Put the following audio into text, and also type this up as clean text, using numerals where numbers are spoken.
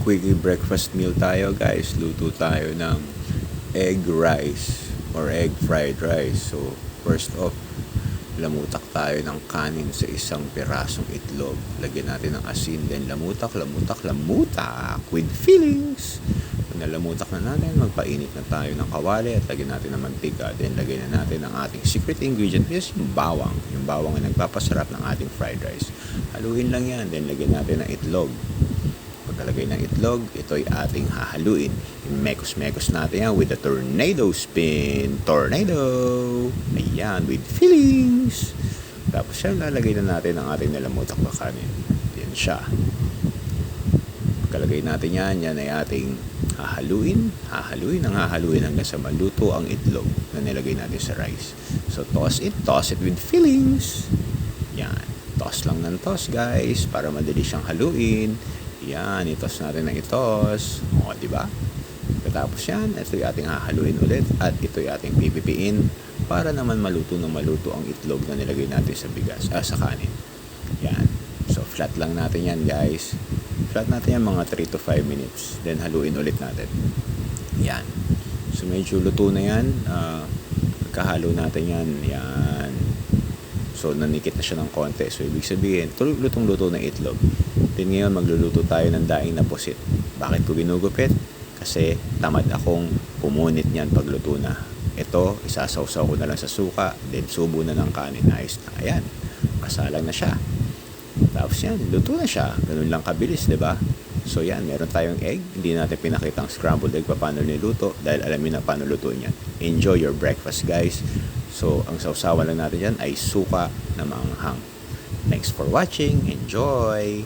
quickie breakfast meal tayo guys. Luto tayo ng egg rice or egg fried rice. So first off, lamutak tayo ng kanin sa isang pirasong itlog. Lagyan natin ng asin, then lamutak with feelings. Pag nalamutak na natin, magpainit na tayo ng kawali at lagyan natin ng mantika. Then lagyan na natin ang ating secret ingredient, is yung bawang. Yung bawang ay nagpapasarap ng ating fried rice. Haluin lang yan, then lagyan natin ng itlog. Pagkalagay ng itlog, ito ay ating hahaluin. Mekos-mekos natin yan with a tornado spin. Tornado! Ayan, with feelings. Tapos yan, lalagay na natin ang ating nalamutak na kanin. Yan siya. Pagkalagay natin yan, yan ay ating hahaluin hanggang sa maluto ang itlog na nilagay natin sa rice. So toss it with feelings. Yan, toss lang ng toss guys, para madali siyang haluin. Yan, itos natin ng itos. O, diba? Katapos yan, ito yung ating hahaluin ulit at ito yung ating pipipiin para naman maluto ang itlog na nilagay natin sa bigas, sa kanin. Yan. So, flat lang natin yan, guys. Flat natin yan mga 3 to 5 minutes. Then, haluin ulit natin. Yan. So, medyo luto na yan. Pagkahalo natin yan, yan. So, nanikit na siya ng konti. So, ibig sabihin, lutong-luto na itlog. Then ngayon, magluluto tayo ng daing na pusit. Bakit ko ginugupit? Kasi tamad akong pumunit niyan pagluto na. Ito, isasawsaw ko na lang sa suka, then subo na ng kanin. Ayos na. Ayan, kasalang na siya. Tapos yan, luto na siya. Ganun lang kabilis, diba? So yan, meron tayong egg. Hindi natin pinakita ang scrambled egg paano niluto dahil alamin na paano lutuin yan. Enjoy your breakfast, guys. So, ang sausawan lang natin yan ay suka na maanghang. Thanks for watching. Enjoy!